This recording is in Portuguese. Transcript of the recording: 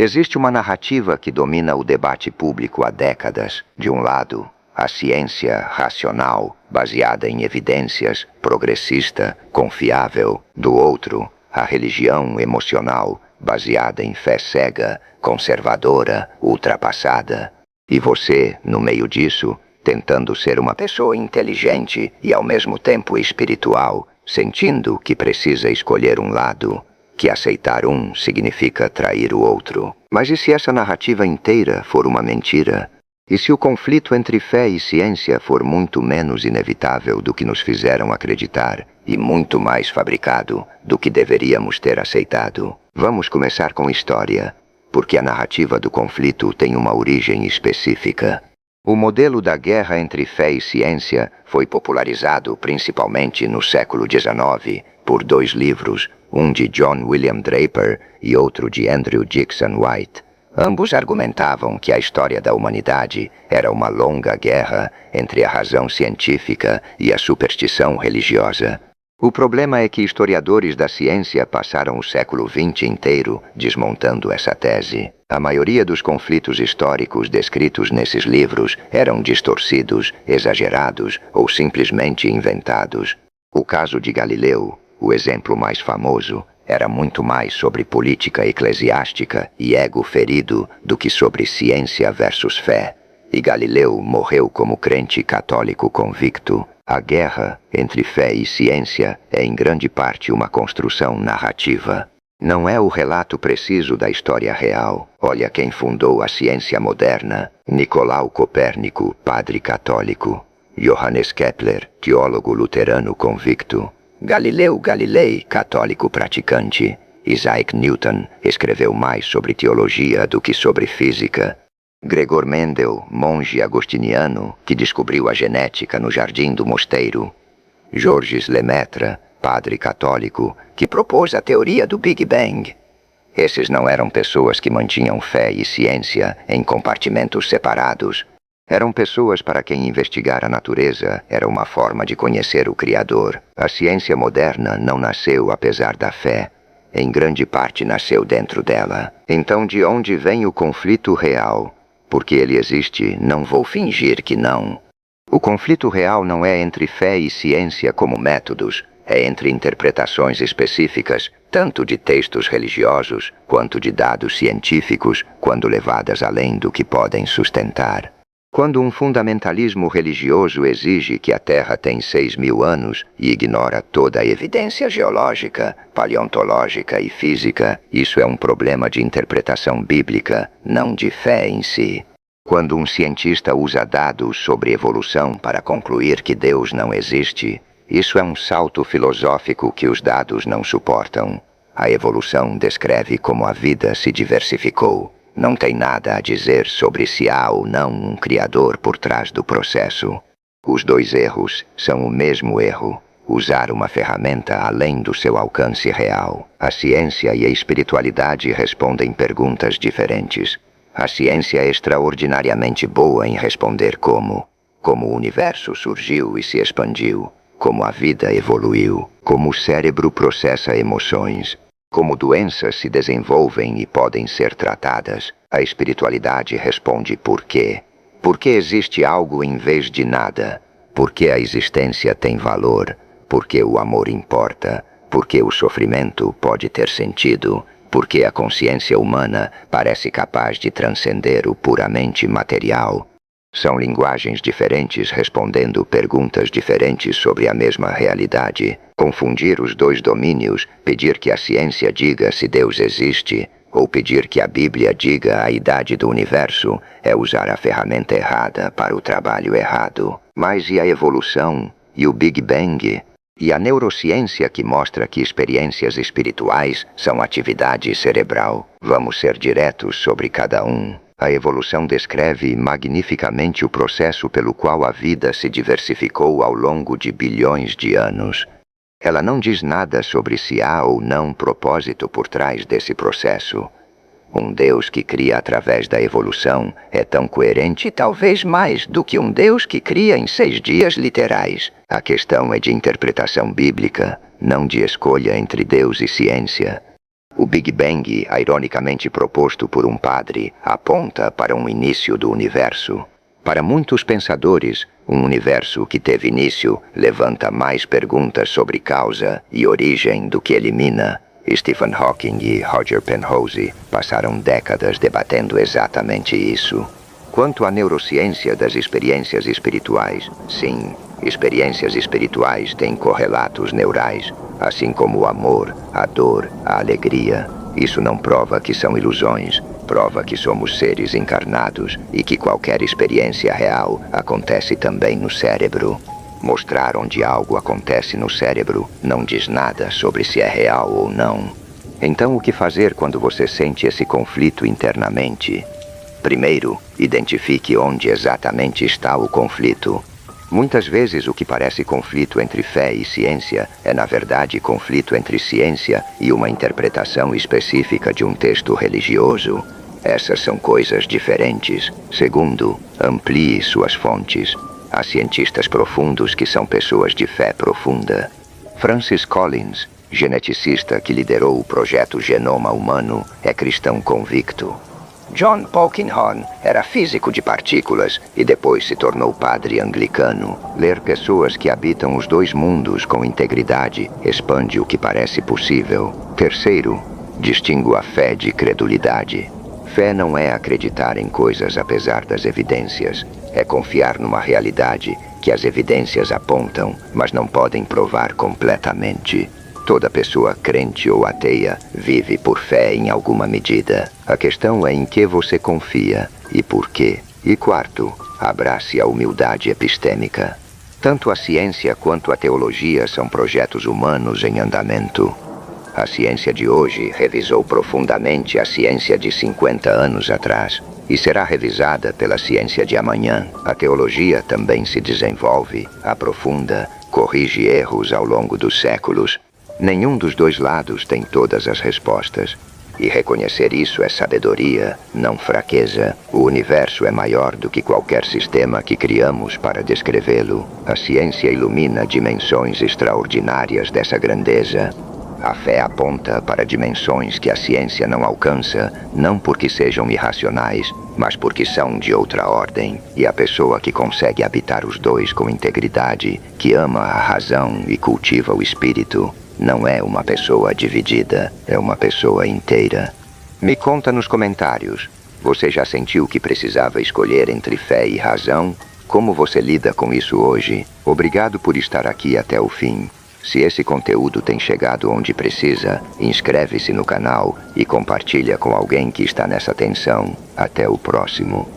Existe uma narrativa que domina o debate público há décadas. De um lado, a ciência racional, baseada em evidências, progressista, confiável. Do outro, a religião emocional, baseada em fé cega, conservadora, ultrapassada. E você, no meio disso, tentando ser uma pessoa inteligente e ao mesmo tempo espiritual, sentindo que precisa escolher um lado, que aceitar um significa trair o outro. Mas e se essa narrativa inteira for uma mentira? E se o conflito entre fé e ciência for muito menos inevitável do que nos fizeram acreditar e muito mais fabricado do que deveríamos ter aceitado? Vamos começar com história, porque a narrativa do conflito tem uma origem específica. O modelo da guerra entre fé e ciência foi popularizado principalmente no século XIX por dois livros, um de John William Draper e outro de Andrew Dickson White. Ambos argumentavam que a história da humanidade era uma longa guerra entre a razão científica e a superstição religiosa. O problema é que historiadores da ciência passaram o século XX inteiro desmontando essa tese. A maioria dos conflitos históricos descritos nesses livros eram distorcidos, exagerados ou simplesmente inventados. O caso de Galileu, o exemplo mais famoso, era muito mais sobre política eclesiástica e ego ferido do que sobre ciência versus fé. E Galileu morreu como crente católico convicto. A guerra entre fé e ciência é em grande parte uma construção narrativa. Não é o relato preciso da história real. Olha quem fundou a ciência moderna: Nicolau Copérnico, padre católico; Johannes Kepler, teólogo luterano convicto; Galileu Galilei, católico praticante. Isaac Newton escreveu mais sobre teologia do que sobre física. Gregor Mendel, monge agostiniano, que descobriu a genética no jardim do mosteiro. Georges Lemaitre, padre católico, que propôs a teoria do Big Bang. Esses não eram pessoas que mantinham fé e ciência em compartimentos separados. Eram pessoas para quem investigar a natureza era uma forma de conhecer o Criador. A ciência moderna não nasceu apesar da fé. Em grande parte nasceu dentro dela. Então, de onde vem o conflito real? Porque ele existe, não vou fingir que não. O conflito real não é entre fé e ciência como métodos, é entre interpretações específicas, tanto de textos religiosos quanto de dados científicos, quando levadas além do que podem sustentar. Quando um fundamentalismo religioso exige que a Terra tem 6.000 anos e ignora toda a evidência geológica, paleontológica e física, isso é um problema de interpretação bíblica, não de fé em si. Quando um cientista usa dados sobre evolução para concluir que Deus não existe, isso é um salto filosófico que os dados não suportam. A evolução descreve como a vida se diversificou. Não tem nada a dizer sobre se há ou não um criador por trás do processo. Os dois erros são o mesmo erro: usar uma ferramenta além do seu alcance real. A ciência e a espiritualidade respondem perguntas diferentes. A ciência é extraordinariamente boa em responder como o universo surgiu e se expandiu, como a vida evoluiu, como o cérebro processa emoções, como doenças se desenvolvem e podem ser tratadas. A espiritualidade responde por quê. Por que existe algo em vez de nada? Por que a existência tem valor? Por que o amor importa? Por que o sofrimento pode ter sentido? Por que a consciência humana parece capaz de transcender o puramente material? São linguagens diferentes respondendo perguntas diferentes sobre a mesma realidade. Confundir os dois domínios, pedir que a ciência diga se Deus existe, ou pedir que a Bíblia diga a idade do universo, é usar a ferramenta errada para o trabalho errado. Mas e a evolução? E o Big Bang? E a neurociência que mostra que experiências espirituais são atividade cerebral? Vamos ser diretos sobre cada um. A evolução descreve magnificamente o processo pelo qual a vida se diversificou ao longo de bilhões de anos. Ela não diz nada sobre se há ou não propósito por trás desse processo. Um Deus que cria através da evolução é tão coerente, talvez mais, do que um Deus que cria em 6 dias literais. A questão é de interpretação bíblica, não de escolha entre Deus e ciência. O Big Bang, ironicamente proposto por um padre, aponta para um início do universo. Para muitos pensadores, um universo que teve início levanta mais perguntas sobre causa e origem do que elimina. Stephen Hawking e Roger Penrose passaram décadas debatendo exatamente isso. Quanto à neurociência das experiências espirituais, sim, experiências espirituais têm correlatos neurais, assim como o amor, a dor, a alegria. Isso não prova que são ilusões, prova que somos seres encarnados e que qualquer experiência real acontece também no cérebro. Mostrar onde algo acontece no cérebro não diz nada sobre se é real ou não. Então, o que fazer quando você sente esse conflito internamente? Primeiro, identifique onde exatamente está o conflito. Muitas vezes o que parece conflito entre fé e ciência é na verdade conflito entre ciência e uma interpretação específica de um texto religioso. Essas são coisas diferentes. Segundo, amplie suas fontes. Há cientistas profundos que são pessoas de fé profunda. Francis Collins, geneticista que liderou o projeto Genoma Humano, é cristão convicto. John Polkinghorne era físico de partículas e depois se tornou padre anglicano. Ler pessoas que habitam os dois mundos com integridade expande o que parece possível. Terceiro, distingo a fé de credulidade. Fé não é acreditar em coisas apesar das evidências. É confiar numa realidade que as evidências apontam, mas não podem provar completamente. Toda pessoa crente ou ateia vive por fé em alguma medida. A questão é em que você confia e por quê. E quarto, abrace a humildade epistêmica. Tanto a ciência quanto a teologia são projetos humanos em andamento. A ciência de hoje revisou profundamente a ciência de 50 anos atrás e será revisada pela ciência de amanhã. A teologia também se desenvolve, aprofunda, corrige erros ao longo dos séculos. Nenhum dos dois lados tem todas as respostas. E reconhecer isso é sabedoria, não fraqueza. O universo é maior do que qualquer sistema que criamos para descrevê-lo. A ciência ilumina dimensões extraordinárias dessa grandeza. A fé aponta para dimensões que a ciência não alcança, não porque sejam irracionais, mas porque são de outra ordem. E a pessoa que consegue habitar os dois com integridade, que ama a razão e cultiva o espírito, não é uma pessoa dividida, é uma pessoa inteira. Me conta nos comentários. Você já sentiu que precisava escolher entre fé e razão? Como você lida com isso hoje? Obrigado por estar aqui até o fim. Se esse conteúdo tem chegado onde precisa, inscreve-se no canal e compartilha com alguém que está nessa tensão. Até o próximo.